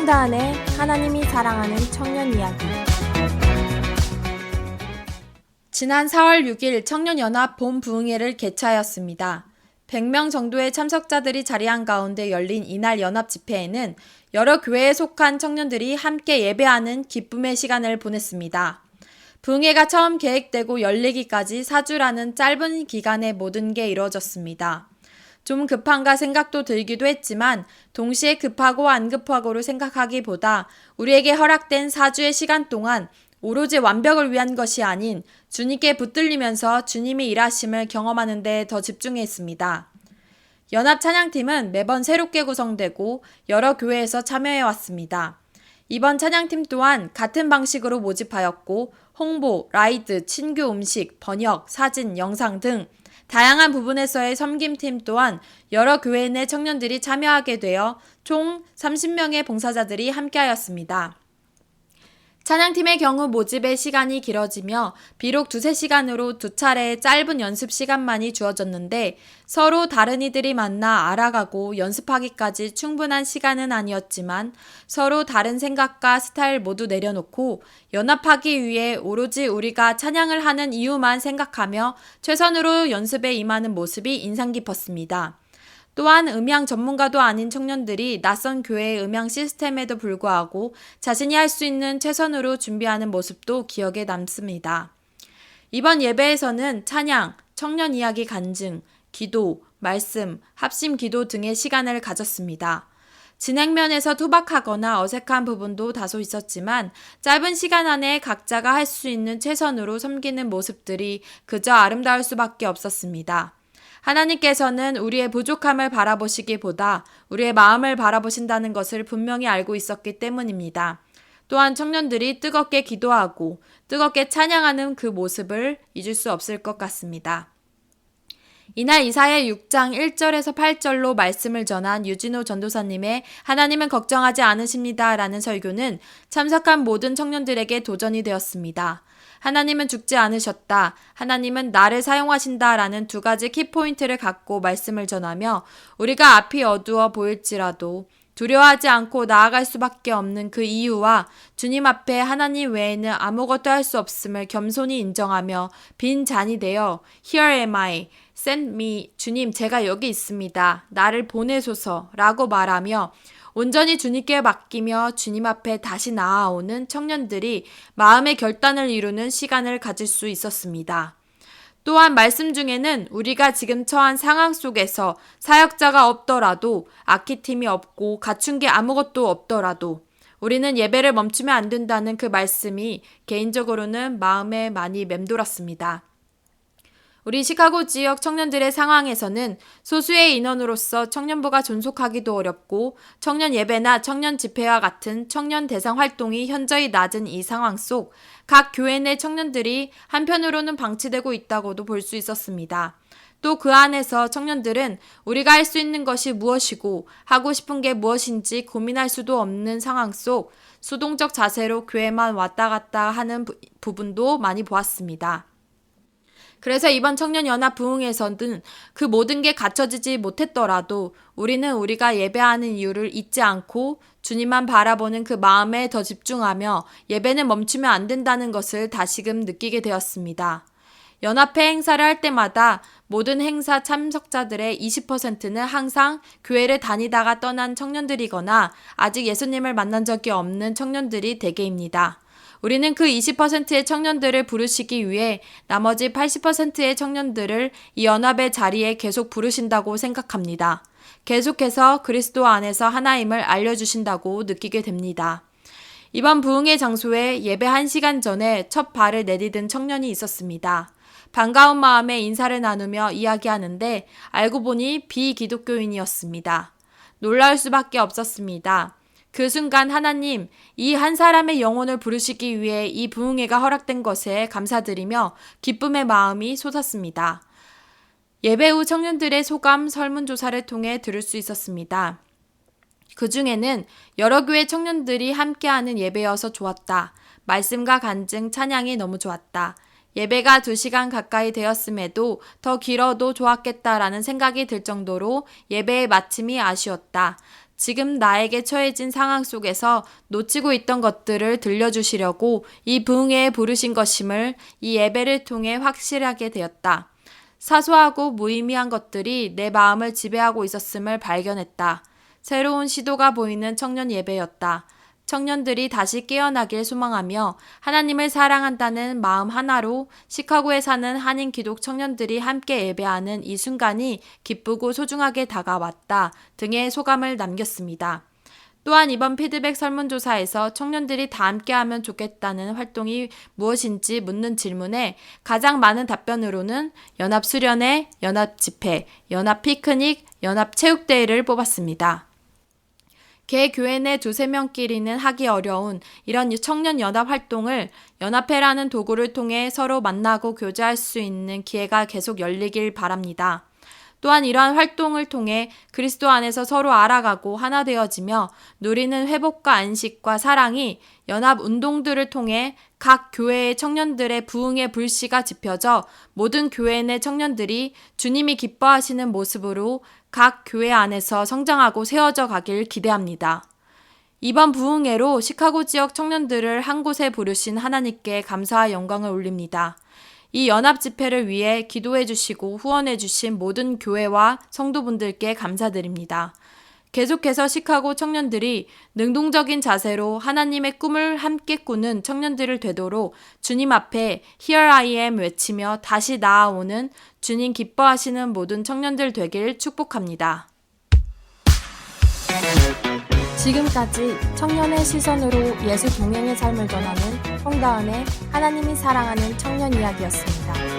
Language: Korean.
홍다은의 하나님이 사랑하는 청년 이야기. 지난 4월 6일 청년연합 봄부흥회를 개최하였습니다. 100명 정도의 참석자들이 자리한 가운데 열린 이날 연합 집회에는 여러 교회에 속한 청년들이 함께 예배하는 기쁨의 시간을 보냈습니다. 부흥회가 처음 계획되고 열리기까지 4주라는 짧은 기간에 모든 게 이루어졌습니다. 좀 급한가 생각도 들기도 했지만 동시에 급하고 안 급하고로 생각하기보다 우리에게 허락된 4주의 시간 동안 오로지 완벽을 위한 것이 아닌 주님께 붙들리면서 주님이 일하심을 경험하는 데 더 집중했습니다. 연합 찬양팀은 매번 새롭게 구성되고 여러 교회에서 참여해왔습니다. 이번 찬양팀 또한 같은 방식으로 모집하였고 홍보, 라이드, 친교 음식, 번역, 사진, 영상 등 다양한 부분에서의 섬김팀 또한 여러 교회 내 청년들이 참여하게 되어 총 30명의 봉사자들이 함께하였습니다. 찬양팀의 경우 모집의 시간이 길어지며 비록 2-3시간으로 2차례의 짧은 연습 시간만이 주어졌는데 서로 다른 이들이 만나 알아가고 연습하기까지 충분한 시간은 아니었지만 서로 다른 생각과 스타일 모두 내려놓고 연합하기 위해 오로지 우리가 찬양을 하는 이유만 생각하며 최선으로 연습에 임하는 모습이 인상 깊었습니다. 또한 음향 전문가도 아닌 청년들이 낯선 교회의 음향 시스템에도 불구하고 자신이 할 수 있는 최선으로 준비하는 모습도 기억에 남습니다. 이번 예배에서는 찬양, 청년 이야기 간증, 기도, 말씀, 합심 기도 등의 시간을 가졌습니다. 진행면에서 투박하거나 어색한 부분도 다소 있었지만 짧은 시간 안에 각자가 할 수 있는 최선으로 섬기는 모습들이 그저 아름다울 수밖에 없었습니다. 하나님께서는 우리의 부족함을 바라보시기보다 우리의 마음을 바라보신다는 것을 분명히 알고 있었기 때문입니다. 또한 청년들이 뜨겁게 기도하고 뜨겁게 찬양하는 그 모습을 잊을 수 없을 것 같습니다. 이날 이사야 6장 1절에서 8절로 말씀을 전한 유진호 전도사님의 하나님은 걱정하지 않으십니다 라는 설교는 참석한 모든 청년들에게 도전이 되었습니다. 하나님은 죽지 않으셨다. 하나님은 나를 사용하신다 라는 두 가지 키포인트를 갖고 말씀을 전하며 우리가 앞이 어두워 보일지라도 두려워하지 않고 나아갈 수밖에 없는 그 이유와 주님 앞에 하나님 외에는 아무것도 할 수 없음을 겸손히 인정하며 빈 잔이 되어 Here am I, send me, 주님 제가 여기 있습니다. 나를 보내소서 라고 말하며 온전히 주님께 맡기며 주님 앞에 다시 나아오는 청년들이 마음의 결단을 이루는 시간을 가질 수 있었습니다. 또한 말씀 중에는 우리가 지금 처한 상황 속에서 사역자가 없더라도 악기팀이 없고 갖춘 게 아무것도 없더라도 우리는 예배를 멈추면 안 된다는 그 말씀이 개인적으로는 마음에 많이 맴돌았습니다. 우리 시카고 지역 청년들의 상황에서는 소수의 인원으로서 청년부가 존속하기도 어렵고 청년 예배나 청년 집회와 같은 청년 대상 활동이 현저히 낮은 이 상황 속 각 교회 내 청년들이 한편으로는 방치되고 있다고도 볼 수 있었습니다. 또 그 안에서 청년들은 우리가 할 수 있는 것이 무엇이고 하고 싶은 게 무엇인지 고민할 수도 없는 상황 속 수동적 자세로 교회만 왔다 갔다 하는 부분도 많이 보았습니다. 그래서 이번 청년연합 부흥에서는 그 모든 게 갖춰지지 못했더라도 우리는 우리가 예배하는 이유를 잊지 않고 주님만 바라보는 그 마음에 더 집중하며 예배는 멈추면 안 된다는 것을 다시금 느끼게 되었습니다. 연합회 행사를 할 때마다 모든 행사 참석자들의 20%는 항상 교회를 다니다가 떠난 청년들이거나 아직 예수님을 만난 적이 없는 청년들이 대개입니다. 우리는 그 20%의 청년들을 부르시기 위해 나머지 80%의 청년들을 이 연합의 자리에 계속 부르신다고 생각합니다. 계속해서 그리스도 안에서 하나임을 알려주신다고 느끼게 됩니다. 이번 부흥의 장소에 예배 1시간 전에 첫 발을 내디딘 청년이 있었습니다. 반가운 마음에 인사를 나누며 이야기하는데 알고 보니 비기독교인이었습니다. 놀라울 수밖에 없었습니다. 그 순간 하나님, 이 한 사람의 영혼을 부르시기 위해 이 부흥회가 허락된 것에 감사드리며 기쁨의 마음이 솟았습니다. 예배 후 청년들의 소감 설문조사를 통해 들을 수 있었습니다. 그 중에는 여러 교회 청년들이 함께하는 예배여서 좋았다. 말씀과 간증, 찬양이 너무 좋았다. 예배가 2시간 가까이 되었음에도 더 길어도 좋았겠다라는 생각이 들 정도로 예배의 마침이 아쉬웠다. 지금 나에게 처해진 상황 속에서 놓치고 있던 것들을 들려주시려고 이 부흥회에 부르신 것임을 이 예배를 통해 확실하게 되었다. 사소하고 무의미한 것들이 내 마음을 지배하고 있었음을 발견했다. 새로운 시도가 보이는 청년 예배였다. 청년들이 다시 깨어나길 소망하며 하나님을 사랑한다는 마음 하나로 시카고에 사는 한인 기독 청년들이 함께 예배하는 이 순간이 기쁘고 소중하게 다가왔다 등의 소감을 남겼습니다. 또한 이번 피드백 설문조사에서 청년들이 다 함께하면 좋겠다는 활동이 무엇인지 묻는 질문에 가장 많은 답변으로는 연합수련회, 연합집회, 연합피크닉, 연합체육대회를 뽑았습니다. 개 교회 내 두세 명끼리는 하기 어려운 이런 청년 연합 활동을 연합회라는 도구를 통해 서로 만나고 교제할 수 있는 기회가 계속 열리길 바랍니다. 또한 이러한 활동을 통해 그리스도 안에서 서로 알아가고 하나 되어지며 누리는 회복과 안식과 사랑이 연합 운동들을 통해 각 교회의 청년들의 부흥의 불씨가 지펴져 모든 교회 내 청년들이 주님이 기뻐하시는 모습으로 각 교회 안에서 성장하고 세워져 가길 기대합니다. 이번 부흥회로 시카고 지역 청년들을 한 곳에 부르신 하나님께 감사와 영광을 올립니다. 이 연합 집회를 위해 기도해 주시고 후원해 주신 모든 교회와 성도분들께 감사드립니다. 계속해서 시카고 청년들이 능동적인 자세로 하나님의 꿈을 함께 꾸는 청년들을 되도록 주님 앞에 Here I am 외치며 다시 나아오는 주님 기뻐하시는 모든 청년들 되길 축복합니다. 지금까지 청년의 시선으로 예수 동행의 삶을 전하는 홍다은의 하나님이 사랑하는 청년 이야기였습니다.